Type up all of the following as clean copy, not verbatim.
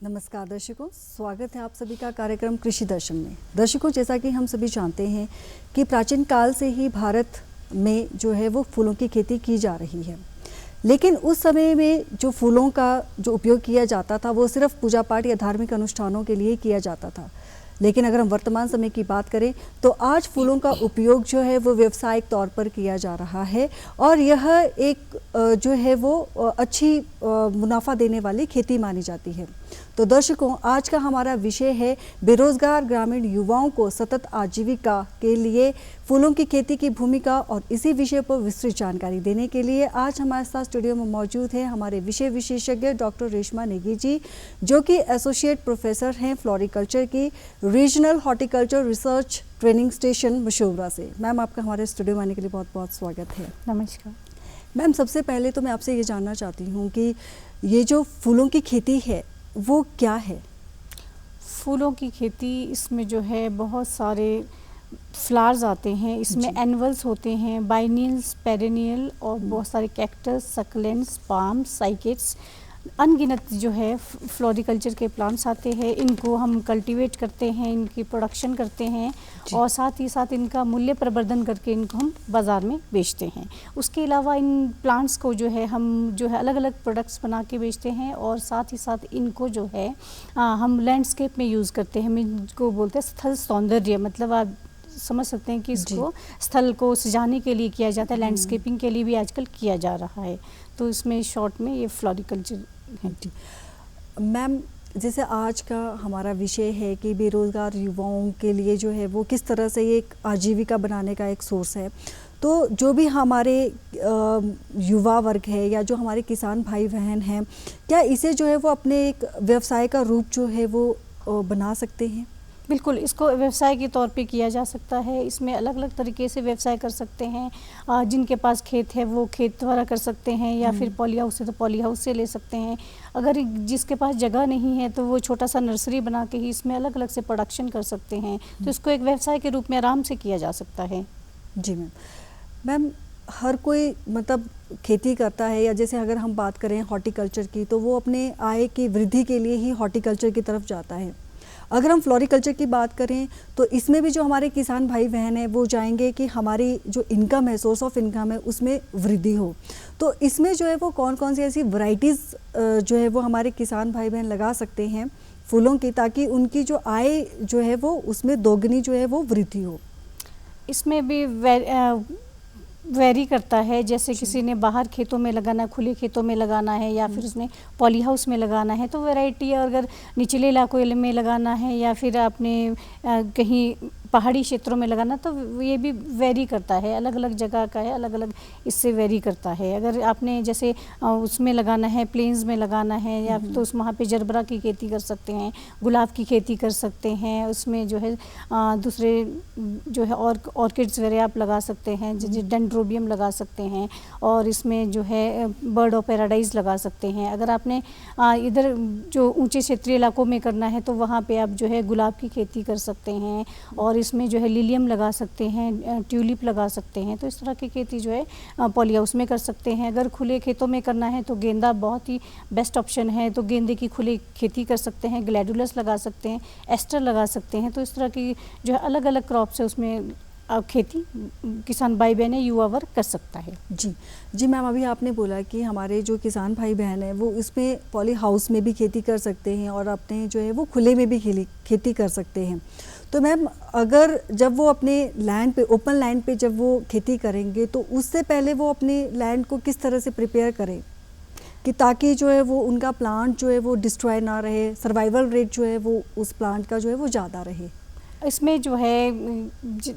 नमस्कार दर्शकों, स्वागत है आप सभी का कार्यक्रम कृषि दर्शन में। दर्शकों, जैसा कि हम सभी जानते हैं कि प्राचीन काल से ही भारत में जो है वो फूलों की खेती की जा रही है, लेकिन उस समय में जो फूलों का जो उपयोग किया जाता था वो सिर्फ पूजा पाठ या धार्मिक अनुष्ठानों के लिए किया जाता था। लेकिन अगर हम वर्तमान समय की बात करें तो आज फूलों का उपयोग जो है वो व्यावसायिक तौर पर किया जा रहा है और यह एक जो है वो अच्छी मुनाफा देने वाली खेती मानी जाती है। तो दर्शकों, आज का हमारा विषय है बेरोजगार ग्रामीण युवाओं को सतत आजीविका के लिए फूलों की खेती की भूमिका, और इसी विषय पर विस्तृत जानकारी देने के लिए आज हमारे साथ स्टूडियो में मौजूद है हमारे विषय विशेषज्ञ डॉक्टर रेशमा नेगी जी, जो कि एसोसिएट प्रोफेसर हैं फ्लोरिकल्चर की regional horticulture research training station Mashobra से। मैम, आपका हमारे स्टूडियो में आने के लिए बहुत बहुत स्वागत है। नमस्कार मैम, सबसे पहले तो मैं आपसे ये जानना चाहती हूँ कि ये जो फूलों की खेती है वो क्या है? फूलों की खेती, इसमें जो है बहुत सारे फ्लावर्स आते हैं, इसमें एनुअल्स होते हैं, बाइनियल्स, पेरेनियल और बहुत सारे कैक्टस, सक्लेंट्स, पाम, साइकेट्स, अनगिनत जो है फ्लोरिकल्चर के प्लांट्स आते हैं। इनको हम कल्टीवेट करते हैं, इनकी प्रोडक्शन करते हैं और साथ ही साथ इनका मूल्य प्रवर्धन करके इनको हम बाज़ार में बेचते हैं। उसके अलावा इन प्लांट्स को जो है हम जो है अलग अलग प्रोडक्ट्स बना के बेचते हैं और साथ ही साथ इनको जो है हम लैंडस्केप में यूज़ करते हैं। हम इनको बोलते हैं स्थल सौंदर्य, मतलब आप समझ सकते हैं कि इसको स्थल को सजाने के लिए किया जाता है, लैंडस्केपिंग के लिए भी आजकल किया जा रहा है। तो इसमें शॉर्ट में ये फ्लोरिकल्चर है। मैम, जैसे आज का हमारा विषय है कि बेरोज़गार युवाओं के लिए जो है वो किस तरह से ये एक आजीविका बनाने का एक सोर्स है, तो जो भी हमारे युवा वर्ग है या जो हमारे किसान भाई बहन हैं, क्या इसे जो है वो अपने एक व्यवसाय का रूप जो है वो बना सकते हैं? बिल्कुल, इसको व्यवसाय के तौर पे किया जा सकता है। इसमें अलग अलग तरीके से व्यवसाय कर सकते हैं। जिनके पास खेत है वो खेत द्वारा कर सकते हैं या फिर पॉली हाउस है तो पॉली हाउस से ले सकते हैं। अगर जिसके पास जगह नहीं है तो वो छोटा सा नर्सरी बना के ही इसमें अलग अलग से प्रोडक्शन कर सकते हैं। तो इसको एक व्यवसाय के रूप में आराम से किया जा सकता है। जी मैम। मैम, हर कोई मतलब खेती करता है, या जैसे अगर हम बात करें हॉर्टिकल्चर की तो वो अपने आय की वृद्धि के लिए ही हॉर्टिकल्चर की तरफ जाता है। अगर हम फ्लोरिकल्चर की बात करें तो इसमें भी जो हमारे किसान भाई बहन हैं वो चाहेंगे कि हमारी जो इनकम है, सोर्स ऑफ इनकम है, उसमें वृद्धि हो। तो इसमें जो है वो कौन कौन सी ऐसी वैरायटीज़ जो है वो हमारे किसान भाई बहन लगा सकते हैं फूलों की, ताकि उनकी जो आय जो है वो उसमें दोगुनी जो है वो वृद्धि हो? इसमें भी वेरी करता है। जैसे किसी ने बाहर खेतों में लगाना, खुले खेतों में लगाना है या फिर उसने पॉली हाउस में लगाना है तो वैरायटी, अगर निचले इलाकों में लगाना है या फिर आपने कहीं पहाड़ी क्षेत्रों में लगाना तो ये भी वेरी करता है। अलग अलग जगह का है, अलग अलग इससे वेरी करता है। अगर आपने जैसे उसमें लगाना है, प्लेन्स में लगाना है या तो उस वहाँ पे जरबरा की खेती कर सकते हैं, गुलाब की खेती कर सकते हैं। उसमें जो है दूसरे जो है ऑर्किड्स वगैरह आप लगा सकते हैं, जैसे डेंड्रोबियम लगा सकते हैं और इसमें जो है बर्ड ऑफ पैराडाइज लगा सकते हैं। अगर आपने इधर जो ऊँचे क्षेत्रीय इलाकों में करना है तो वहाँ पर आप जो है गुलाब की खेती कर सकते हैं और इसमें जो है लिलियम लगा सकते हैं, ट्यूलिप लगा सकते हैं। तो इस तरह की खेती जो है पॉली हाउस में कर सकते हैं। अगर खुले खेतों में करना है तो गेंदा बहुत ही बेस्ट ऑप्शन है, तो गेंदे की खुली खेती कर सकते हैं, ग्लैडुलस लगा सकते हैं, एस्टर लगा सकते हैं। तो इस तरह की जो है अलग अलग क्रॉप्स है उसमें खेती किसान भाई बहन है, युवा वर्ग कर सकता है। जी मैम, अभी आपने बोला कि हमारे जो किसान भाई बहन हैं वो इसमें पॉली हाउस में भी खेती कर सकते हैं और अपने जो है वो खुले में भी खेती कर सकते हैं। तो मैम, अगर जब वो अपने लैंड पे, ओपन लैंड पे जब वो खेती करेंगे तो उससे पहले वो अपने लैंड को किस तरह से प्रिपेयर करें कि ताकि जो है वो उनका प्लांट जो है वो डिस्ट्रॉय ना रहे, सर्वाइवल रेट जो है वो उस प्लांट का जो है वो ज़्यादा रहे? इसमें जो है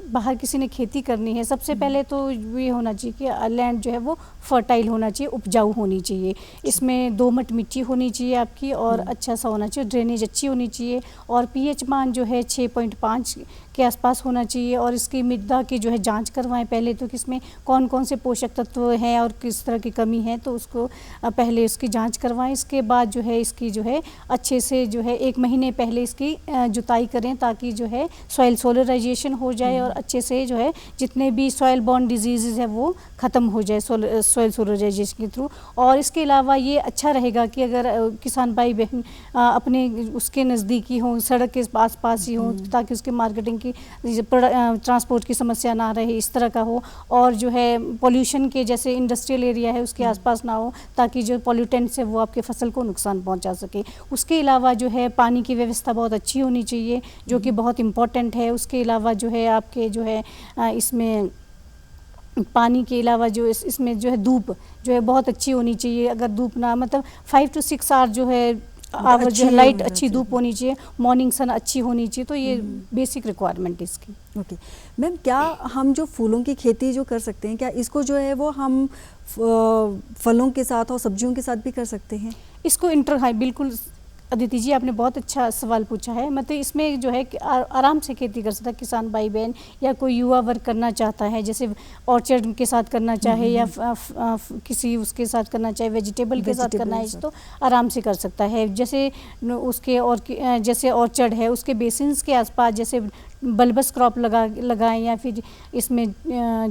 बाहर किसी ने खेती करनी है, सबसे पहले तो ये होना चाहिए कि लैंड जो है वो फर्टाइल होना चाहिए, उपजाऊ होनी चाहिए। इसमें दोमट मिट्टी होनी चाहिए आपकी और अच्छा सा होना चाहिए, ड्रेनेज अच्छी होनी चाहिए और पीएच मान जो है 6.5 के आसपास होना चाहिए। और इसकी मृदा की जो है जांच करवाएं पहले तो, कि इसमें कौन कौन से पोषक तत्व हैं और किस तरह की कमी है, तो उसको पहले इसकी जांच करवाएं। इसके बाद जो है इसकी जो है अच्छे से जो है 1 महीने पहले इसकी जुताई करें ताकि जो है सॉइल सोलराइजेशन हो जाए और अच्छे से जो है जितने भी सॉइल बॉर्न डिजीज़ है वो ख़त्म हो जाए सॉइल सोलराइजेशन के थ्रू। और इसके अलावा ये अच्छा रहेगा कि अगर किसान भाई बहन अपने उसके नज़दीकी हों, सड़क के आस-पास ही हों, ताकि उसके मार्केटिंग की ट्रांसपोर्ट की समस्या ना रहे, इस तरह का हो। और जो है पोल्यूशन के जैसे इंडस्ट्रियल एरिया है उसके आसपास ना हो, ताकि जो पॉल्यूटेंट्स है वो आपके फसल को नुकसान पहुंचा सके। उसके अलावा जो है पानी की व्यवस्था बहुत अच्छी होनी चाहिए, जो कि बहुत इम्पॉर्टेंट है। उसके अलावा जो है आपके जो है इसमें पानी के अलावा जो इसमें जो है धूप जो है बहुत अच्छी होनी चाहिए। अगर धूप ना मतलब 5 to 6 आवर जो है आवर जो है लाइट अच्छी धूप होनी चाहिए, मॉर्निंग सन अच्छी होनी चाहिए। तो ये बेसिक रिक्वायरमेंट है इसकी। ओके मैम, क्या हम जो फूलों की खेती जो कर सकते हैं, क्या इसको जो है वो हम फलों के साथ और सब्जियों के साथ भी कर सकते हैं? इसको हाँ बिल्कुल अदिति जी, आपने बहुत अच्छा सवाल पूछा है। मतलब इसमें जो है कि आराम से खेती कर सकता है किसान भाई बहन, या कोई युवा वर्ग करना चाहता है, जैसे ऑर्चर्ड के साथ करना चाहे या किसी उसके साथ करना चाहे, वेजिटेबल के साथ करना है, तो आराम से कर सकता है। जैसे उसके और जैसे ऑर्चर्ड है उसके बेसिन्स के आसपास जैसे बल्बस क्रॉप लगाएं, या फिर इसमें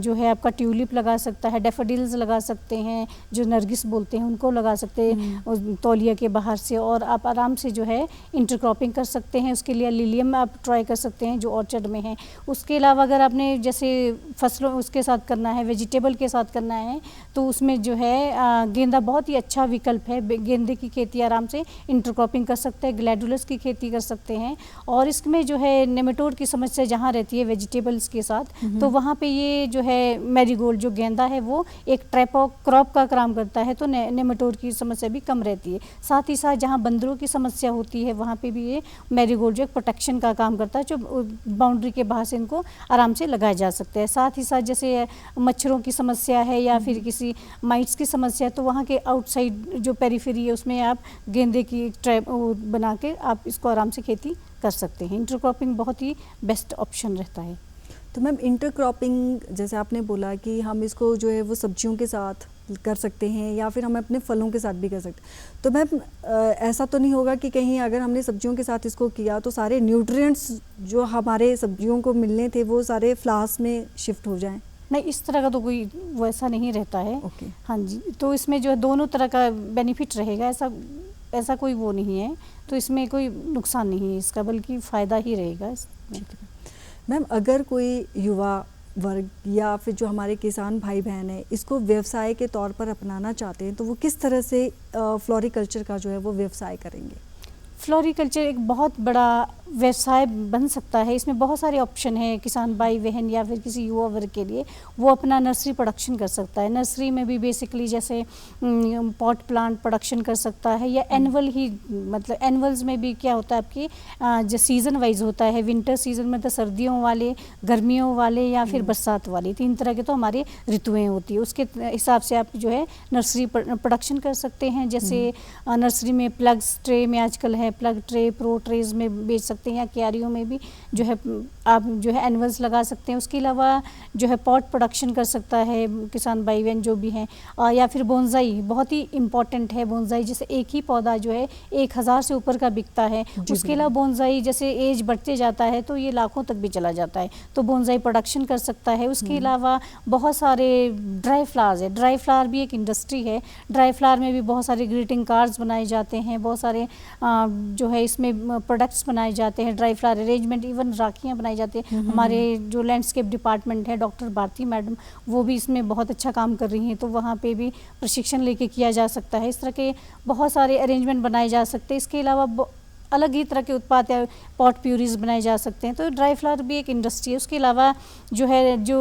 जो है आपका ट्यूलिप लगा सकता है, डैफोडिल्स लगा सकते हैं, जो नरगिस बोलते हैं उनको लगा सकते हैं तौलिया के बाहर से। और आप आराम से जो है इंटरक्रॉपिंग कर सकते हैं। उसके लिए लिलियम आप ट्राई कर सकते हैं जो ऑर्चर्ड में है। उसके अलावा अगर आपने जैसे फसलों उसके साथ करना है, वेजिटेबल के साथ करना है, तो उसमें जो है गेंदा बहुत ही अच्छा विकल्प है। गेंदे की खेती आराम से इंटरक्रॉपिंग कर सकते हैं, ग्लैडुलस की खेती कर सकते हैं। और इसमें जो है नेमेटोड की समस्या जहाँ रहती है वेजिटेबल्स के साथ, तो वहाँ पे ये जो है मैरीगोल्ड जो गेंदा है वो एक ट्रैप क्रॉप का काम करता है, तो नेमेटोड की समस्या भी कम रहती है। साथ ही साथ जहाँ बंदरों की समस्या होती है वहाँ पे भी ये मैरीगोल्ड जो प्रोटेक्शन का काम करता है, जो बाउंड्री के बाहर से इनको आराम से लगाया जा सकता है। साथ ही साथ जैसे मच्छरों की समस्या है या फिर किसी माइट्स की समस्या है, तो वहाँ के आउटसाइड जो पेरीफेरी है उसमें आप गेंदे की ट्रैप बना के आप इसको आराम से खेती कर सकते हैं। इंटरक्रॉपिंग बहुत ही बेस्ट ऑप्शन रहता है। तो मैम इंटरक्रॉपिंग जैसे आपने बोला कि हम इसको जो है वो सब्जियों के साथ कर सकते हैं या फिर हम अपने फलों के साथ भी कर सकते हैं, तो मैम ऐसा तो नहीं होगा कि कहीं अगर हमने सब्जियों के साथ इसको किया तो सारे न्यूट्रिएंट्स जो हमारे सब्जियों को मिलने थे वो सारे फ्लावर्स में शिफ्ट हो जाएं? नहीं, इस तरह का तो कोई वैसा नहीं रहता है। ओके। हाँ जी, तो इसमें जो है दोनों तरह का बेनिफिट रहेगा, ऐसा कोई वो नहीं है। तो इसमें कोई नुकसान नहीं है इसका, बल्कि फ़ायदा ही रहेगा इसमें। मैम अगर कोई युवा वर्ग या फिर जो हमारे किसान भाई बहन हैं इसको व्यवसाय के तौर पर अपनाना चाहते हैं, तो वो किस तरह से फ्लोरिकल्चर का जो है वो व्यवसाय करेंगे? फ्लोरिकल्चर एक बहुत बड़ा व्यवसाय बन सकता है। इसमें बहुत सारे ऑप्शन हैं किसान भाई बहन या फिर किसी युवा वर्ग के लिए। वो अपना नर्सरी प्रोडक्शन कर सकता है। नर्सरी में भी बेसिकली जैसे पॉट प्लांट प्रोडक्शन कर सकता है, या एनुअल ही, मतलब एनुअल्स में भी क्या होता है आपकी जो सीज़न वाइज होता है। विंटर सीजन में तो सर्दियों वाले, गर्मियों वाले या फिर बरसात वाले, 3 तरह के तो हमारे ऋतुएँ होती है। उसके हिसाब से आप जो है नर्सरी प्रोडक्शन कर सकते हैं। जैसे नर्सरी में प्लग्स ट्रे में आजकल है, प्लग ट्रे प्रो ट्रेज में बेच सकते हैं, या क्यारियों में भी जो है आप जो है एनुअल्स लगा सकते हैं। उसके अलावा जो है पॉट प्रोडक्शन कर सकता है किसान भाई बहन जो भी हैं। या फिर बोनसाई बहुत ही इम्पॉर्टेंट है। बोनसाई जैसे एक ही पौधा जो है 1000 से ऊपर का बिकता है। उसके अलावा बोनसाई जैसे एज बढ़ते जाता है तो ये लाखों तक भी चला जाता है, तो बोनसाई प्रोडक्शन कर सकता है। उसके अलावा बहुत सारे ड्राई फ्लावर्स है। ड्राई फ्लावर भी एक इंडस्ट्री है। ड्राई फ्लावर में भी बहुत सारे ग्रीटिंग कार्ड्स बनाए जाते हैं, बहुत सारे जो है इसमें प्रोडक्ट्स बनाए जाते हैं, ड्राई फ्लावर अरेंजमेंट, इवन राखियाँ बनाई जाती हैं। हमारे जो लैंडस्केप डिपार्टमेंट है डॉक्टर भारती मैडम, वो भी इसमें बहुत अच्छा काम कर रही हैं, तो वहाँ पे भी प्रशिक्षण लेके किया जा सकता है। इस तरह के बहुत सारे अरेंजमेंट बनाए जा सकते हैं। इसके अलावा अलग ही तरह के उत्पाद या पॉट प्यूरीज बनाए जा सकते हैं। तो ड्राई फ्लावर भी एक इंडस्ट्री है। उसके अलावा जो है जो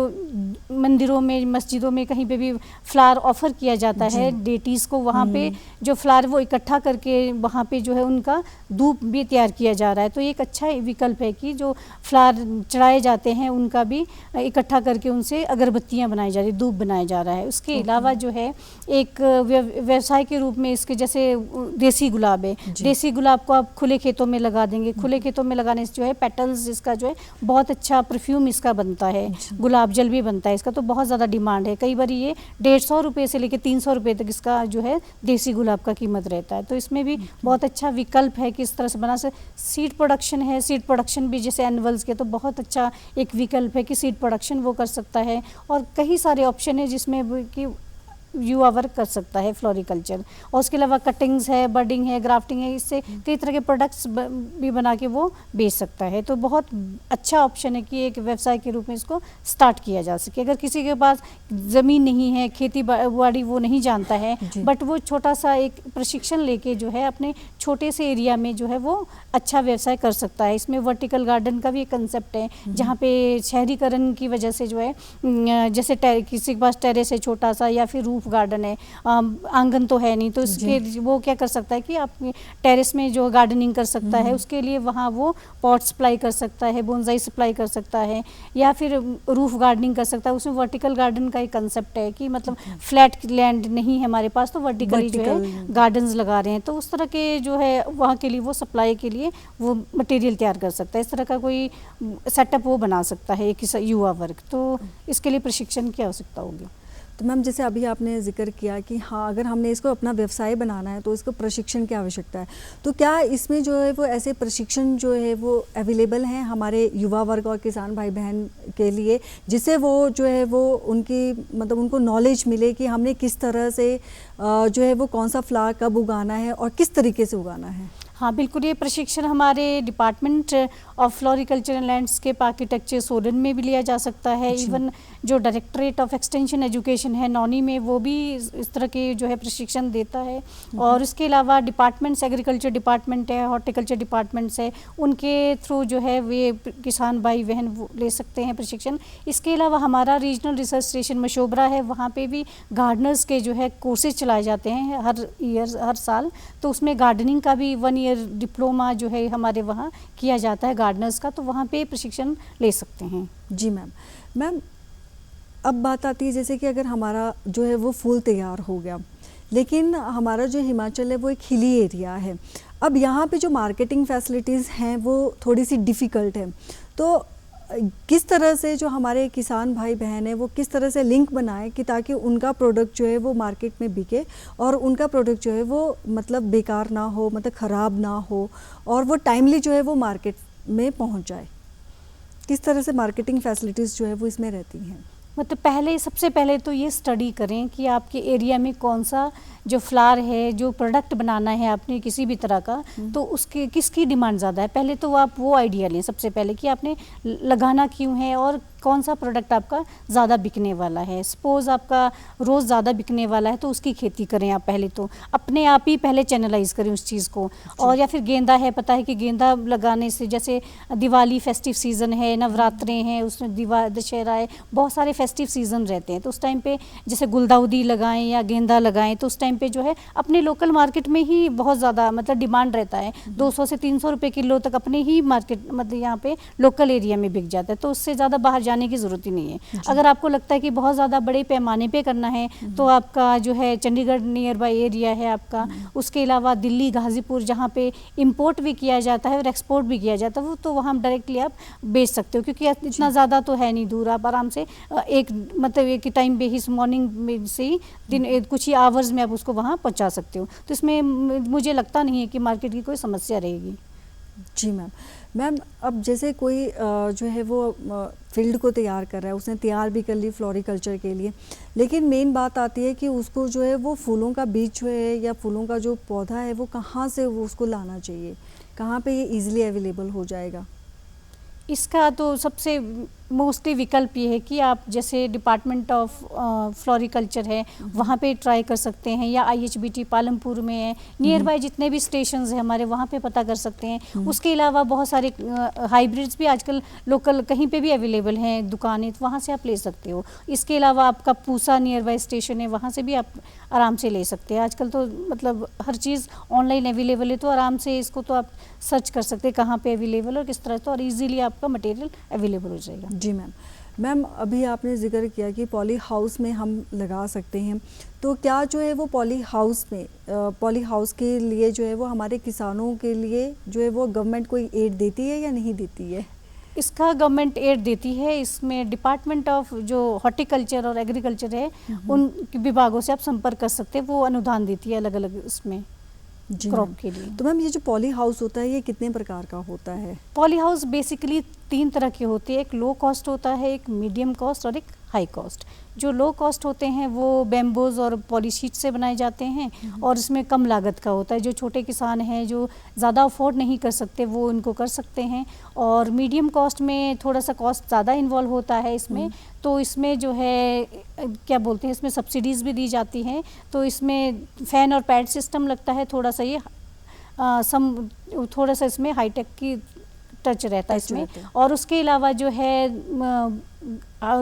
मंदिरों में, मस्जिदों में कहीं पे भी फ्लावर ऑफर किया जाता है डेटीज़ को, वहाँ पे जो फ्लावर वो इकट्ठा करके वहाँ पे जो है उनका धूप भी तैयार किया जा रहा है। तो ये एक अच्छा विकल्प है कि जो फ्लावर चढ़ाए जाते हैं उनका भी इकट्ठा करके उनसे अगरबत्तियाँ बनाई जा रही, धूप बनाया जा रहा है। उसके अलावा जो है एक व्यवसाय के रूप में इसके जैसे देसी गुलाब है। देसी गुलाब को आप खुले खेतों में लगा देंगे। खुले खेतों में लगाने से जो है पेटल्स इसका जो है बहुत अच्छा परफ्यूम इसका बनता है, गुलाब जल भी बनता है इसका, तो बहुत ज़्यादा डिमांड है। कई बार ये 150 रुपये से लेकर 300 रुपये तक इसका जो है देसी गुलाब का कीमत रहता है। तो इसमें भी बहुत अच्छा विकल्प है कि इस तरह से बना से। सीड प्रोडक्शन है, सीड प्रोडक्शन भी जैसे एनिमल्स के, तो बहुत अच्छा एक विकल्प है कि सीड प्रोडक्शन वो कर सकता है। और कई सारे ऑप्शन है जिसमें कि युवा वर्क कर सकता है फ्लोरिकल्चर। और उसके अलावा कटिंग्स है, बर्डिंग है, ग्राफ्टिंग है, इससे कई तरह के प्रोडक्ट्स भी बना के वो बेच सकता है। तो बहुत अच्छा ऑप्शन है कि एक व्यवसाय के रूप में इसको स्टार्ट किया जा सके। अगर किसी के पास ज़मीन नहीं है, खेती बाड़ी वो नहीं जानता है, बट वो छोटा सा एक प्रशिक्षण लेके जो है अपने छोटे से एरिया में जो है वो अच्छा व्यवसाय कर सकता है। इसमें वर्टिकल गार्डन का भी एक कंसेप्ट है, जहाँ पे शहरीकरण की वजह से जो है जैसे किसी के पास टेरेस है छोटा सा या फिर रूफ गार्डन है, आंगन तो है नहीं, तो इसके वो क्या कर सकता है कि आप टेरेस में जो गार्डनिंग कर सकता है, उसके लिए वहाँ वो पॉट सप्लाई कर सकता है, बोनसाई सप्लाई कर सकता है, या फिर रूफ गार्डनिंग कर सकता है। उसमें वर्टिकल गार्डन का एक कंसेप्ट है कि मतलब फ्लैट लैंड नहीं है हमारे पास, तो वर्टिकली जो है गार्डन्स लगा रहे हैं। तो उस तरह के जो है वहाँ के लिए वो सप्लाई के लिए वो मटेरियल तैयार कर सकता है। इस तरह का कोई सेटअप वो बना सकता है एक युवा वर्ग। तो इसके लिए प्रशिक्षण की आवश्यकता होगी। तो मैम जैसे अभी आपने जिक्र किया कि हाँ, अगर हमने इसको अपना व्यवसाय बनाना है तो इसको प्रशिक्षण की आवश्यकता है, तो क्या इसमें जो है वो ऐसे प्रशिक्षण जो है वो अवेलेबल हैं हमारे युवा वर्ग और किसान भाई बहन के लिए, जिससे वो जो है वो उनकी मतलब उनको नॉलेज मिले कि हमने किस तरह से जो है वो कौन सा फ्लावर कब उगाना है और किस तरीके से उगाना है? हाँ बिल्कुल, ये प्रशिक्षण हमारे department of floriculture and landscape architecture Solan में भी लिया जा सकता है। इवन जो डायरेक्टरेट ऑफ एक्सटेंशन एजुकेशन है नौनी में, वो भी इस तरह के जो है प्रशिक्षण देता है। और उसके अलावा डिपार्टमेंट्स, एग्रीकल्चर डिपार्टमेंट है, हॉर्टिकल्चर डिपार्टमेंट्स है, उनके थ्रू जो है वे किसान भाई बहन ले सकते हैं प्रशिक्षण। इसके अलावा हमारा रीजनल रिसर्च स्टेशन मशोबरा है, वहाँ पे भी गार्डनर्स के जो है कोर्सेज चलाए जाते हैं हर साल। तो उसमें गार्डनिंग का भी 1 ईयर डिप्लोमा जो है हमारे वहाँ किया जाता है गार्डनर्स का, तो वहाँ पे प्रशिक्षण ले सकते हैं। जी मैम अब बात आती है जैसे कि अगर हमारा जो है वो फूल तैयार हो गया, लेकिन हमारा जो हिमाचल है वो एक हिली एरिया है, अब यहाँ पे जो मार्केटिंग फैसिलिटीज़ हैं वो थोड़ी सी डिफ़िकल्ट है, तो किस तरह से जो हमारे किसान भाई बहन हैं वो किस तरह से लिंक बनाएं कि ताकि उनका प्रोडक्ट जो है वो मार्केट में बिके और उनका प्रोडक्ट जो है वो मतलब बेकार ना हो, मतलब ख़राब ना हो, और वो टाइमली जो है वो मार्केट में पहुंच जाए? किस तरह से मार्केटिंग फैसिलिटीज़ जो है वो इसमें रहती हैं? मतलब सबसे पहले तो ये स्टडी करें कि आपके एरिया में कौन सा जो फ्लावर है, जो प्रोडक्ट बनाना है आपने किसी भी तरह का, तो उसके किसकी डिमांड ज़्यादा है। पहले तो आप वो आइडिया लें सबसे पहले कि आपने लगाना क्यों है और कौन सा प्रोडक्ट आपका ज़्यादा बिकने वाला है। सपोज़ आपका रोज़ ज़्यादा बिकने वाला है तो उसकी खेती करें आप, पहले तो अपने आप ही पहले चैनलाइज करें उस चीज़ को। और या फिर गेंदा है, पता है कि गेंदा लगाने से जैसे दिवाली फेस्टिव सीज़न है, नवरात्रे हैं, उसमें दशहरा है, बहुत सारे फेस्टिव सीज़न रहते हैं, तो उस टाइम पे जैसे गुलदाउदी लगाएं या गेंदा लगाएं, तो उस टाइम पे जो है अपने लोकल मार्केट में ही बहुत ज़्यादा मतलब डिमांड रहता है। 200 से 300 रुपये किलो तक अपने ही मार्केट मतलब यहाँ पे लोकल एरिया में बिक जाता है, तो उससे ज़्यादा बाहर जाने की ज़रूरत ही नहीं है। अगर आपको लगता है कि बहुत ज़्यादा बड़े पैमाने पे करना है तो आपका जो है चंडीगढ़ नियर बाई एरिया है आपका, उसके अलावा दिल्ली, गाज़ीपुर जहाँ पे इंपोर्ट भी किया जाता है और एक्सपोर्ट भी किया जाता है, वो तो वहाँ डायरेक्टली आप बेच सकते हो, क्योंकि इतना ज़्यादा तो है नहीं दूर, आप आराम से एक टाइम पे ही मॉर्निंग में से ही दिन कुछ ही आवर्स में आप उसको वहाँ पहुँचा सकते हो। तो इसमें मुझे लगता नहीं है कि मार्केट की कोई समस्या रहेगी। जी मैम अब जैसे कोई जो है वो फील्ड को तैयार कर रहा है, उसने तैयार भी कर ली फ्लोरिकल्चर के लिए, लेकिन मेन बात आती है कि उसको जो है वो फूलों का बीज जो है या फूलों का जो पौधा है वो कहाँ से वो उसको लाना चाहिए, कहाँ पे ये इजीली अवेलेबल हो जाएगा? इसका तो सबसे मोस्टली विकल्प ये है कि आप जैसे डिपार्टमेंट ऑफ फ्लोरिकल्चर है वहाँ पे ट्राई कर सकते हैं, या IHBT पालमपुर में है, नियर बाय जितने भी स्टेशंस हैं हमारे वहाँ पे पता कर सकते हैं। उसके अलावा बहुत सारे हाइब्रिड्स भी आजकल लोकल कहीं पे भी अवेलेबल हैं दुकानें, तो वहाँ से आप ले सकते हो। इसके अलावा आपका पूसा नियर बाय स्टेशन है, वहाँ से भी आप आराम से ले सकते हैं। आजकल तो मतलब हर चीज़ ऑनलाइन अवेलेबल है, तो आराम से इसको तो आप सर्च कर सकते हैं कहाँ पे अवेलेबल और किस तरह, तो और ईजिली आपका मटेरियल अवेलेबल हो जाएगा। जी मैम। मैम अभी आपने ज़िक्र किया कि पॉली हाउस में हम लगा सकते हैं, तो क्या जो है वो पॉली हाउस में पॉली हाउस के लिए जो है वो हमारे किसानों के लिए जो है वो गवर्नमेंट कोई एड देती है या नहीं देती है? इसका गवर्नमेंट एड देती है। इसमें डिपार्टमेंट ऑफ जो हॉर्टिकल्चर और एग्रीकल्चर है उन विभागों से आप संपर्क कर सकते हैं, वो अनुदान देती है अलग अलग इसमें जी क्रॉप मैम। के लिए। तो मैम ये जो पॉली हाउस होता है ये कितने प्रकार का होता है? पॉली हाउस बेसिकली 3 तरह के होते हैं, एक लो कॉस्ट होता है, एक मीडियम कॉस्ट और एक हाई कॉस्ट। जो लो कॉस्ट होते हैं वो बैम्बूज और पॉलीशीट से बनाए जाते हैं और इसमें कम लागत का होता है। जो छोटे किसान हैं जो ज़्यादा अफोर्ड नहीं कर सकते वो इनको कर सकते हैं। और मीडियम कॉस्ट में थोड़ा सा कॉस्ट ज़्यादा इन्वॉल्व होता है इसमें, तो इसमें जो है क्या बोलते हैं, इसमें सब्सिडीज़ भी दी जाती हैं। तो इसमें फ़ैन और पैड सिस्टम लगता है, थोड़ा सा ये थोड़ा सा इसमें हाईटेक की टच रहता है इसमें। और उसके अलावा जो है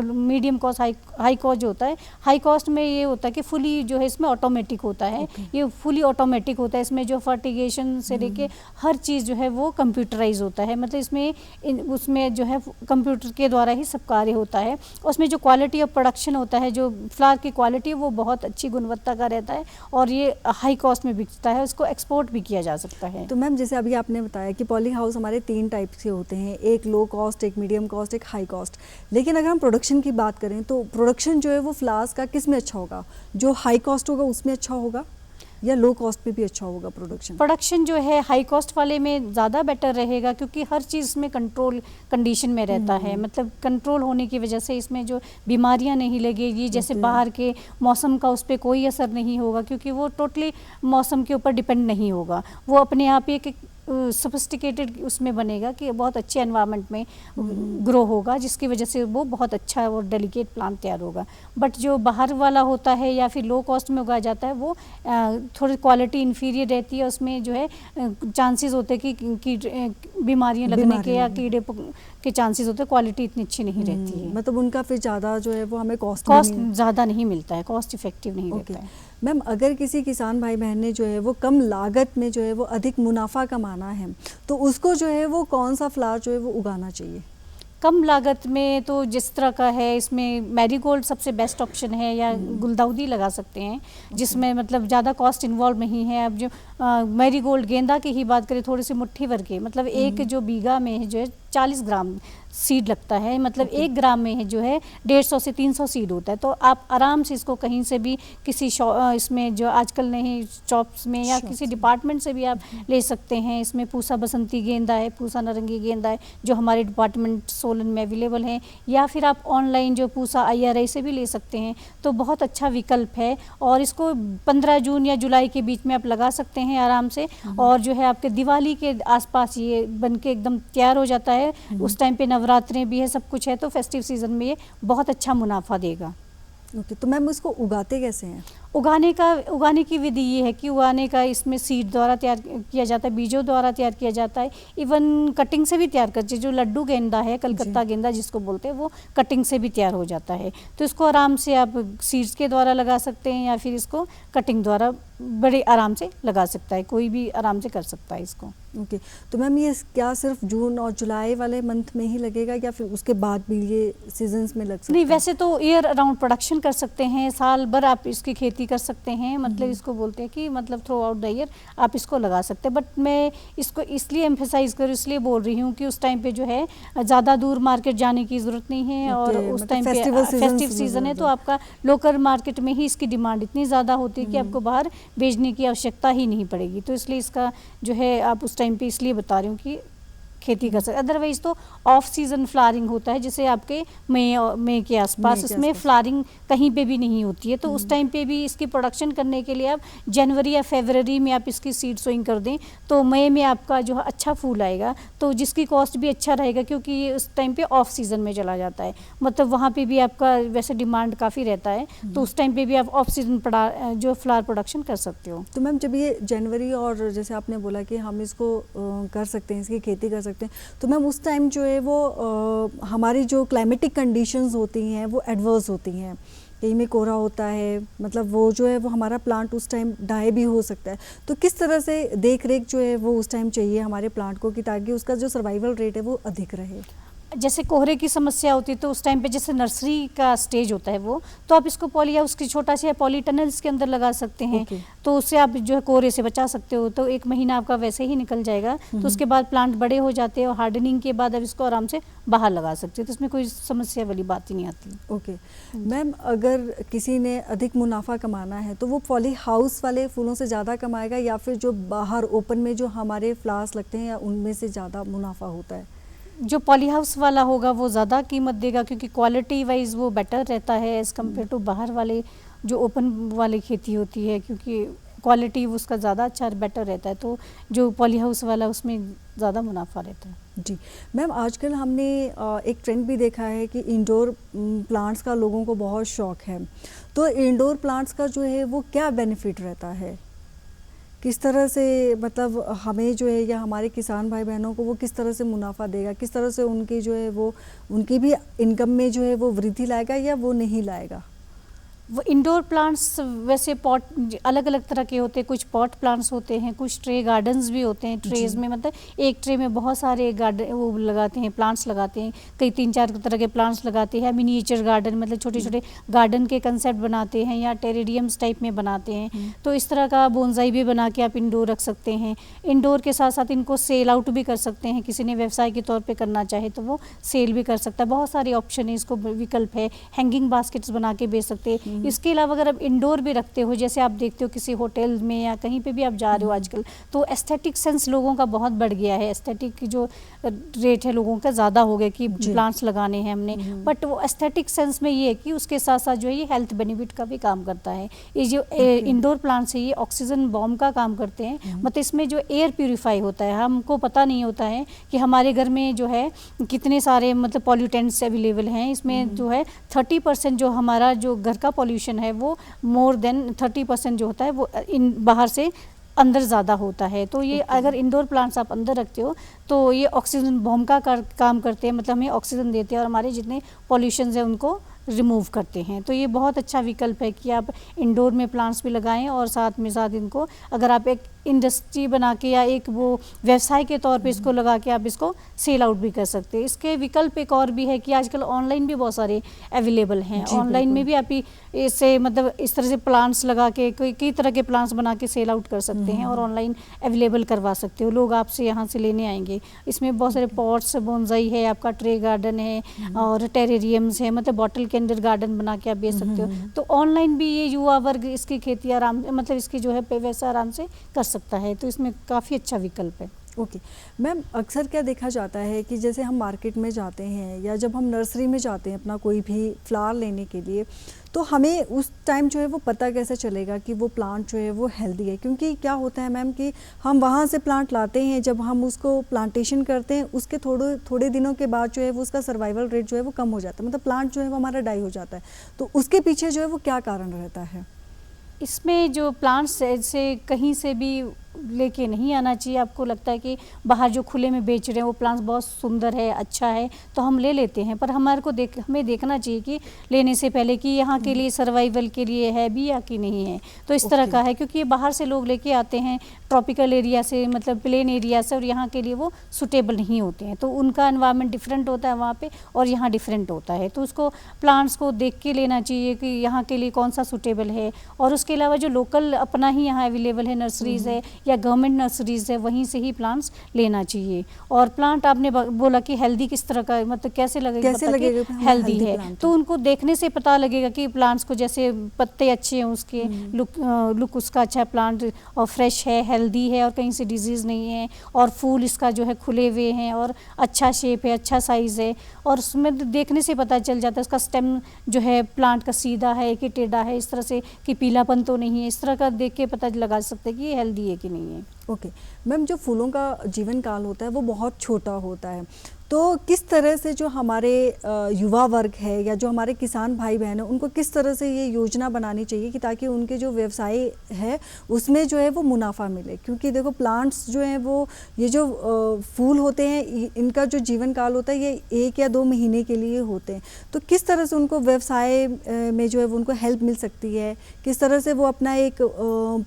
मीडियम कॉस्ट हाई कॉस्ट जो होता है, हाई कॉस्ट में ये होता है कि फुली जो है इसमें ऑटोमेटिक होता है। ये फुली ऑटोमेटिक होता है। इसमें जो फर्टिगेशन से लेके हर चीज़ जो है वो कंप्यूटराइज होता है। मतलब इसमें उसमें जो है कंप्यूटर के द्वारा ही सब कार्य होता है। उसमें जो क्वालिटी ऑफ प्रोडक्शन होता है, जो फ्लावर की क्वालिटी है वो बहुत अच्छी गुणवत्ता का रहता है और ये हाई कॉस्ट में बिकता है, उसको एक्सपोर्ट भी किया जा सकता है। तो मैम जैसे अभी आपने बताया कि पॉली हाउस हमारे 3 टाइप के होते हैं, एक लो कॉस्ट, एक मीडियम कॉस्ट, एक हाई कॉस्ट। लेकिन अगर हम प्रोडक्शन की बात करें तो प्रोडक्शन जो है वो फ्लावर्स का किस में अच्छा होगा? जो हाई कॉस्ट होगा उसमें अच्छा होगा या लो कॉस्ट में भी अच्छा होगा प्रोडक्शन? प्रोडक्शन जो है हाई कॉस्ट वाले में ज़्यादा बेटर रहेगा, क्योंकि हर चीज़ में कंट्रोल कंडीशन में रहता है। मतलब कंट्रोल होने की वजह से इसमें जो बीमारियां नहीं लगेगी, जैसे बाहर के मौसम का उस पर कोई असर नहीं होगा, क्योंकि वो टोटली मौसम के ऊपर डिपेंड नहीं होगा। वो अपने आप ही एक सोफिस्टिकेटेड उसमें बनेगा कि बहुत अच्छे एनवायरनमेंट में ग्रो होगा, जिसकी वजह से वो बहुत अच्छा और डेलिकेट प्लांट तैयार होगा। बट जो बाहर वाला होता है या फिर लो कॉस्ट में उगाया जाता है वो थोड़ी क्वालिटी इन्फीरियर रहती है। उसमें जो है चांसेस होते हैं कि बीमारियां लगने के या कीड़े के चांसेस होते हैं, क्वालिटी इतनी अच्छी नहीं रहती है। मतलब उनका फिर ज़्यादा जो है वो हमें कॉस्ट ज़्यादा नहीं मिलता है, कॉस्ट इफेक्टिव नहीं रहता है। मैम अगर किसी किसान भाई बहन ने जो है वो कम लागत में जो है वो अधिक मुनाफा कमाना है तो उसको जो है वो कौन सा फ्लावर जो है वो उगाना चाहिए? कम लागत में तो जिस तरह का है, इसमें मैरीगोल्ड सबसे बेस्ट ऑप्शन है, या गुलदाउदी लगा सकते हैं जिसमें मतलब ज़्यादा कॉस्ट इन्वॉल्व नहीं है। अब जो मैरीगोल्ड गेंदा की ही बात करें, थोड़ी सी मुट्ठी भर के, मतलब एक जो बीघा में है जो है 40 ग्राम सीड लगता है। मतलब 1 ग्राम में है जो है 150 से 300 सीड होता है। तो आप आराम से इसको कहीं से भी किसी इसमें जो आजकल नहीं शॉप्स में या किसी डिपार्टमेंट से भी आप ले सकते हैं। इसमें पूसा बसंती गेंदा है, पूसा नारंगी गेंदा है जो हमारे डिपार्टमेंट सोलन में अवेलेबल है, या फिर आप ऑनलाइन जो पूसा IRI से भी ले सकते हैं। तो बहुत अच्छा विकल्प है और इसको 15 जून या जुलाई के बीच में आप लगा सकते हैं आराम से। और जो है आपके दिवाली के आसपास ये बन के एकदम तैयार हो जाता है। उस टाइम पे नवरात्रें भी है, सब कुछ है, तो फेस्टिव सीजन में ये बहुत अच्छा मुनाफा देगा। ओके, तो मैम इसको उगाते कैसे हैं? उगाने की विधि ये है कि उगाने का इसमें सीड द्वारा तैयार किया जाता है, बीजों द्वारा तैयार किया जाता है। इवन कटिंग से भी तैयार करते हैं। जो लड्डू गेंदा है, कलकत्ता गेंदा जिसको बोलते हैं, वो कटिंग से भी तैयार हो जाता है। तो इसको आराम से आप सीड्स के द्वारा लगा सकते हैं या फिर इसको कटिंग द्वारा बड़े आराम से लगा सकता है, कोई भी आराम से कर सकता है इसको। ओके, तो मैम ये क्या सिर्फ जून और जुलाई वाले मंथ में ही लगेगा या फिर उसके बाद भी ये सीजन्स में लग सकता है? नहीं, वैसे तो ईयर अराउंड प्रोडक्शन कर सकते हैं, साल भर आप इसकी खेती कर सकते हैं। मतलब इसको बोलते हैं कि मतलब थ्रू आउट द ईयर आप इसको लगा सकते हैं। बट मैं इसको इसलिए एम्फेसाइज करूँ, इसलिए बोल रही हूँ कि उस टाइम पे जो है ज़्यादा दूर मार्केट जाने की ज़रूरत नहीं है। और उस टाइम पे फेस्टिव सीजन है तो आपका लोकल मार्केट में ही इसकी डिमांड इतनी ज़्यादा होती है कि आपको बाहर भेजने की आवश्यकता ही नहीं पड़ेगी। तो इसलिए इसका जो है आप उस टाइम पे इसलिए बता रही हूँ कि खेती कर सकते। अदरवाइज तो ऑफ सीजन फ्लावरिंग होता है, जैसे आपके मई के आसपास इसमें फ्लावरिंग कहीं पे भी नहीं होती है। तो उस टाइम पे भी इसकी प्रोडक्शन करने के लिए आप जनवरी या फरवरी में आप इसकी सीड सोइंग कर दें तो मई में आपका जो है अच्छा फूल आएगा। तो जिसकी कॉस्ट भी अच्छा रहेगा, क्योंकि ये उस टाइम पे ऑफ सीजन में चला जाता है। मतलब वहाँ पे भी आपका वैसे डिमांड काफ़ी रहता है, तो उस टाइम पे भी आप ऑफ सीजन जो फ्लावर प्रोडक्शन कर सकते हो। तो मैम जब ये जनवरी और जैसे आपने बोला कि हम इसको कर सकते हैं, इसकी खेती कर सकते हैं, तो मैम उस टाइम जो है वो हमारी जो क्लाइमेटिक कंडीशंस होती हैं वो एडवर्स होती हैं, कहीं में कोहरा होता है, मतलब वो जो है वो हमारा प्लांट उस टाइम डाई भी हो सकता है। तो किस तरह से देख रेख जो है वो उस टाइम चाहिए हमारे प्लांट को कि ताकि उसका जो सर्वाइवल रेट है वो अधिक रहे? जैसे कोहरे की समस्या होती है तो उस टाइम पे जैसे नर्सरी का स्टेज होता है वो, तो आप इसको पॉली हाउस की छोटा सा पॉली टनल्स के अंदर लगा सकते हैं। Okay. तो उससे आप जो है कोहरे से बचा सकते हो। तो 1 महीना आपका वैसे ही निकल जाएगा। तो उसके बाद प्लांट बड़े हो जाते हैं और हार्डनिंग के बाद अब इसको आराम से बाहर लगा सकते हो, तो इसमें कोई समस्या वाली बात ही नहीं आती। ओके मैम, अगर किसी ने अधिक मुनाफा कमाना है तो वो पॉली हाउस वाले फूलों से ज़्यादा कमाएगा या फिर जो बाहर ओपन में जो हमारे फ्लावर्स लगते हैं या उनमें से ज़्यादा मुनाफा होता है? जो पॉली हाउस वाला होगा वो ज़्यादा कीमत देगा, क्योंकि क्वालिटी वाइज वो बेटर रहता है एज़ कम्पेयर टू बाहर वाले जो ओपन वाली खेती होती है, क्योंकि क्वालिटी उसका ज़्यादा अच्छा बेटर रहता है। तो जो पॉली हाउस वाला उसमें ज़्यादा मुनाफा रहता है। जी मैम, आजकल हमने एक ट्रेंड भी देखा है कि इंडोर प्लांट्स का लोगों को बहुत शौक है। तो इंडोर प्लांट्स का जो है वो क्या बेनिफिट रहता है, किस तरह से मतलब हमें जो है या हमारे किसान भाई बहनों को वो किस तरह से मुनाफा देगा, किस तरह से उनकी जो है वो उनकी भी इनकम में जो है वो वृद्धि लाएगा या वो नहीं लाएगा? वो इंडोर प्लांट्स वैसे पॉट अलग अलग तरह के होते हैं, कुछ पॉट प्लांट्स होते हैं, कुछ ट्रे गार्डन्स भी होते हैं। ट्रेज में मतलब एक ट्रे में बहुत सारे गार्डन वो लगाते हैं, प्लांट्स लगाते हैं, कई 3-4 तरह के प्लांट्स लगाते हैं। मिनिएचर गार्डन मतलब छोटे छोटे गार्डन के कंसेप्ट बनाते हैं या टेरेरियम्स टाइप में बनाते हैं। तो इस तरह का बोनसाई भी बना के आप इंडोर रख सकते हैं। इंडोर के साथ साथ इनको सेल आउट भी कर सकते हैं, किसी ने व्यवसाय के तौर पर करना चाहे तो वो सेल भी कर सकता है। बहुत सारे ऑप्शन है, इसको विकल्प है। हैंगिंग बास्केट्स बना के बेच सकते हैं। इसके अलावा अगर आप इंडोर भी रखते हो, जैसे आप देखते हो किसी होटल में या कहीं पे भी आप जा रहे हो आजकल, तो एस्थेटिक सेंस लोगों का बहुत बढ़ गया है। एस्थेटिक की जो रेट है लोगों का ज़्यादा हो गया कि प्लांट्स लगाने हैं हमने, बट वो एस्थेटिक सेंस में ये है कि उसके साथ साथ जो है ये हेल्थ बेनिफिट का भी काम करता है। ये जो इंडोर प्लांट्स है ये ऑक्सीजन बॉम्ब का काम करते हैं। मतलब इसमें जो एयर प्यूरिफाई होता है, हमको पता नहीं होता है कि हमारे घर में जो है कितने सारे मतलब पॉल्यूटेंट्स अवेलेबल हैं। इसमें जो है 30% जो हमारा जो घर का पॉल्यूशन है वो मोर देन 30% जो होता है वो बाहर से अंदर ज़्यादा होता है। तो ये अगर इंडोर प्लांट्स आप अंदर रखते हो तो ये ऑक्सीजन बॉम्ब का काम करते हैं, मतलब हमें ऑक्सीजन देते हैं और हमारे जितने पॉल्यूशन है उनको रिमूव करते हैं। तो ये बहुत अच्छा विकल्प है कि आप इंडोर में प्लांट्स भी लगाएं और साथ में साथ इनको अगर आप एक इंडस्ट्री बना के या एक वो व्यवसाय के तौर पे इसको लगा के आप इसको सेल आउट भी कर सकते हैं। इसके विकल्प एक और भी है कि आजकल ऑनलाइन भी बहुत सारे अवेलेबल हैं। ऑनलाइन में भी आप इससे मतलब इस तरह से प्लांट्स लगा के कई तरह के प्लांट्स बना के सेल आउट कर सकते हैं और ऑनलाइन अवेलेबल करवा सकते हो। लोग आपसे यहाँ से लेने आएंगे। इसमें बहुत सारे पॉट्स, बोनसाई है, आपका ट्रे गार्डन है और टेरेरियम्स है, मतलब बॉटल के अंदर गार्डन बना के आप बेच सकते हो। तो ऑनलाइन भी ये युवा वर्ग इसकी खेती आराम मतलब इसकी जो है व्यवसाय आराम से कर सकता है। तो इसमें काफ़ी अच्छा विकल्प है। ओके मैम, अक्सर क्या देखा जाता है कि जैसे हम मार्केट में जाते हैं या जब हम नर्सरी में जाते हैं अपना कोई भी फ्लावर लेने के लिए, तो हमें उस टाइम जो है वो पता कैसे चलेगा कि वो प्लांट जो है वो हेल्दी है? क्योंकि क्या होता है मैम कि हम वहाँ से प्लांट लाते हैं, जब हम उसको प्लांटेशन करते हैं उसके थोड़े दिनों के बाद जो है वो उसका सर्वाइवल रेट जो है वो कम हो जाता है, मतलब प्लांट जो है वो हमारा डाई हो जाता है। तो उसके पीछे जो है वो क्या कारण रहता है? इसमें जो प्लांट्स से कहीं से भी लेके नहीं आना चाहिए। आपको लगता है कि बाहर जो खुले में बेच रहे हैं वो प्लांट्स बहुत सुंदर है, अच्छा है, तो हम ले लेते हैं, पर हमारे को हमें देखना चाहिए कि लेने से पहले कि यहाँ के लिए सर्वाइवल के लिए है भी या कि नहीं है। तो इस तरह का है, क्योंकि ये बाहर से लोग लेके आते हैं ट्रॉपिकल एरिया से, मतलब प्लेन एरिया से, और यहाँ के लिए वो सूटेबल नहीं होते हैं। तो उनका एनवायरनमेंट डिफरेंट होता है वहाँ पे और यहाँ डिफरेंट होता है। तो उसको प्लांट्स को देख के लेना चाहिए कि यहाँ के लिए कौन सा सूटेबल है। और उसके अलावा जो लोकल अपना ही यहाँ अवेलेबल है नर्सरीज़ है या गवर्नमेंट नर्सरीज़ है, वहीं से ही प्लांट्स लेना चाहिए। और प्लांट आपने बोला कि हेल्दी किस तरह का, मतलब कैसे लगेगा हेल्दी है, तो उनको देखने से पता लगेगा कि प्लांट्स को जैसे पत्ते अच्छे हैं उसके, लुक उसका अच्छा है, प्लांट और फ्रेश है, हेल्दी है और कहीं से डिजीज़ नहीं है, और फूल इसका जो है खुले हुए हैं और अच्छा शेप है, अच्छा साइज़ है। और उसमें देखने से पता चल जाता है उसका स्टेम जो है प्लांट का सीधा है कि टेढ़ा है, इस तरह से कि पीलापन तो नहीं है, इस तरह का देख के पता लगा सकते हैं कि ये हेल्दी है कि नहीं है। ओके मैम, जो फूलों का जीवन काल होता है वो बहुत छोटा होता है, तो किस तरह से जो हमारे युवा वर्ग है या जो हमारे किसान भाई बहन हैं उनको किस तरह से ये योजना बनानी चाहिए कि ताकि उनके जो व्यवसाय है उसमें जो है वो मुनाफा मिले? क्योंकि देखो प्लांट्स जो हैं वो ये जो फूल होते हैं इनका जो जीवन काल होता है ये 1 या 2 महीने के लिए होते हैं। तो किस तरह से उनको व्यवसाय में जो है वो उनको हेल्प मिल सकती है? किस तरह से वो अपना एक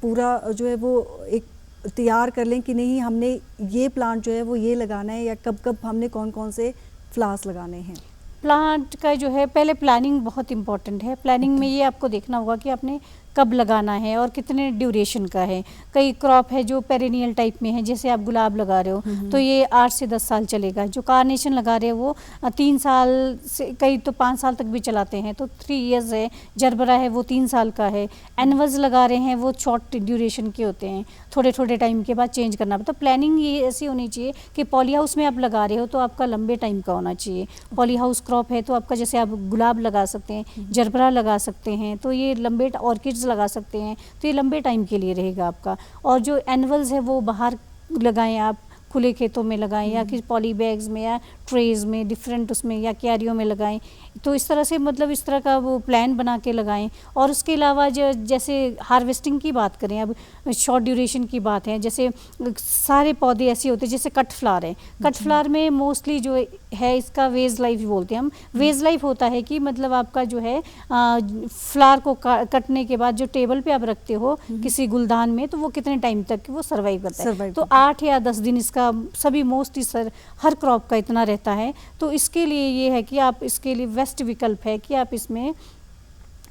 पूरा जो है वो एक तैयार कर लें कि नहीं हमने ये प्लांट जो है वो ये लगाना है, या कब कब हमने कौन कौन से फ्लावर्स लगाने हैं? प्लांट का जो है पहले प्लानिंग बहुत इंपॉर्टेंट है। प्लानिंग में ये आपको देखना होगा कि आपने कब लगाना है और कितने ड्यूरेशन का है। कई क्रॉप है जो पेरेनियल टाइप में है, जैसे आप गुलाब लगा रहे हो तो ये 8 से 10 साल चलेगा। जो कार्नेशन लगा रहे हो वो 3 साल से, कई तो 5 साल तक भी चलाते हैं, तो 3 इयर्स है। जरबरा है वो 3 साल का है। एनवल्स लगा रहे हैं वो शॉर्ट ड्यूरेशन के होते हैं, थोड़े थोड़े टाइम के बाद चेंज करना। तो प्लानिंग ये ऐसी होनी चाहिए कि पॉली हाउस में आप लगा रहे हो तो आपका लंबे टाइम का होना चाहिए। पॉली हाउस क्रॉप है तो आपका, जैसे आप गुलाब लगा सकते हैं, जरबरा लगा सकते हैं, तो ये लंबे, ऑर्किड्स लगा सकते हैं, तो ये लंबे टाइम के लिए रहेगा आपका। और जो एनवल्स है वो बाहर लगाएं, आप खुले खेतों में लगाएं या किसी पॉली बैग्स में या ट्रेज में, डिफरेंट उसमें या क्यारियों में लगाएं। तो इस तरह से, मतलब इस तरह का वो प्लान बना के लगाएं। और उसके अलावा जैसे हार्वेस्टिंग की बात करें, अब शॉर्ट ड्यूरेशन की बात है, जैसे सारे पौधे ऐसे होते हैं, जैसे कट फ्लावर है। कट फ्लावर में मोस्टली जो है इसका वेज लाइफ बोलते हैं हम। वेज लाइफ होता है कि मतलब आपका जो है फ्लावर को कटने के बाद जो टेबल पे आप रखते हो किसी गुलदान में, तो वो कितने टाइम तक वो सर्वाइव करता है। तो 8 या 10 दिन इसका सभी मोस्टली हर क्रॉप का इतना रहता है। तो इसके लिए ये है कि आप, इसके लिए बेस्ट विकल्प है कि आप इसमें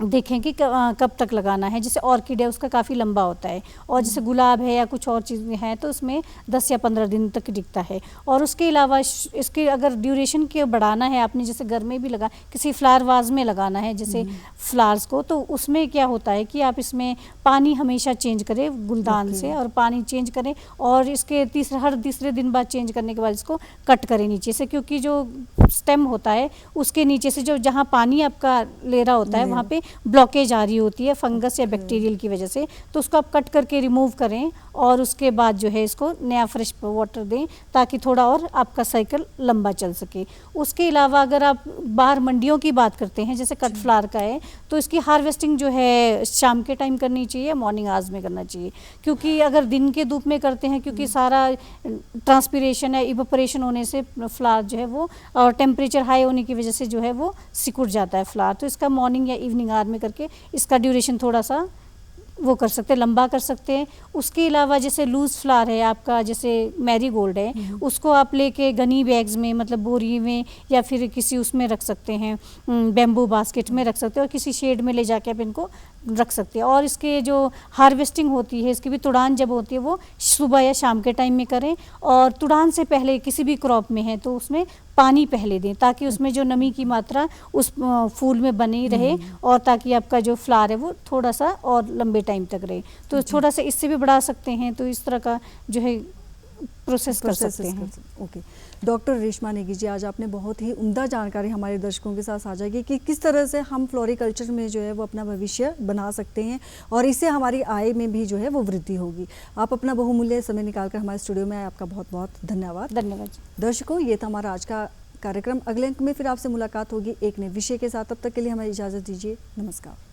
देखें कि कब तक लगाना है। जैसे ऑर्किड है उसका काफ़ी लंबा होता है, और जैसे गुलाब है या कुछ और चीज़ें हैं तो उसमें 10 या 15 दिन तक टिकता है। और उसके अलावा इसके अगर ड्यूरेशन के बढ़ाना है, आपने जैसे घर में भी लगा, किसी फ्लावर वाज में लगाना है जैसे फ्लावर्स को, तो उसमें क्या होता है कि आप इसमें पानी हमेशा चेंज करें गुलदान से, और पानी चेंज करें, और इसके हर तीसरे दिन बाद चेंज करने के बाद इसको कट करें नीचे से, क्योंकि जो स्टेम होता है उसके नीचे से जो जहाँ पानी आपका ले रहा होता है वहाँ पे ब्लॉकेज आ रही होती है फंगस या बैक्टीरियल की वजह से। तो उसको आप कट करके रिमूव करें, और उसके बाद जो है इसको नया फ्रेश वाटर दें, ताकि थोड़ा और आपका साइकिल लंबा चल सके। उसके अलावा अगर आप बाहर मंडियों की बात करते हैं, जैसे कट फ्लावर का है, तो इसकी हार्वेस्टिंग जो है शाम के टाइम करनी चाहिए, मॉर्निंग आवर्स में करना चाहिए। क्योंकि अगर दिन के धूप में करते हैं, क्योंकि सारा ट्रांसपीरेशन या इवेपोरेशन होने से फ्लावर जो है वो, और टेम्परेचर हाई होने की वजह से जो है वो सिकुड़ जाता है फ्लावर। तो इसका मॉर्निंग या इवनिंग आवर में करके इसका ड्यूरेशन थोड़ा सा वो कर सकते हैं, लंबा कर सकते हैं। उसके अलावा जैसे लूज फ्लावर है आपका, जैसे मैरीगोल्ड है, उसको आप लेके गनी बैग्स में, मतलब बोरी में या फिर किसी उसमें रख सकते हैं, बैम्बू बास्केट में रख सकते हैं, और किसी शेड में ले जाके आप इनको रख सकते हैं। और इसके जो हार्वेस्टिंग होती है, इसकी भी तुड़ान जब होती है वो सुबह या शाम के टाइम में करें, और तुड़ान से पहले किसी भी क्रॉप में है तो उसमें पानी पहले दें, ताकि उसमें जो नमी की मात्रा उस फूल में बनी रहे, और ताकि आपका जो फ्लावर है वो थोड़ा सा और लंबे टाइम तक रहे। तो थोड़ा सा इससे भी बढ़ा सकते हैं, तो इस तरह का जो है प्रोसेस कर सकते हैं। ओके डॉक्टर रेशमा नेगी जी, आज आपने बहुत ही उम्दा जानकारी हमारे दर्शकों के साथ साझा की कि किस तरह से हम फ्लोरिकल्चर में जो है वो अपना भविष्य बना सकते हैं, और इससे हमारी आय में भी जो है वो वृद्धि होगी। आप अपना बहुमूल्य समय निकालकर हमारे स्टूडियो में आए, आपका बहुत बहुत धन्यवाद। धन्यवाद दर्शकों, ये था हमारा आज का कार्यक्रम। अगले अंक में फिर आपसे मुलाकात होगी एक नए विषय के साथ। तब तक के लिए हमें इजाज़त दीजिए। नमस्कार।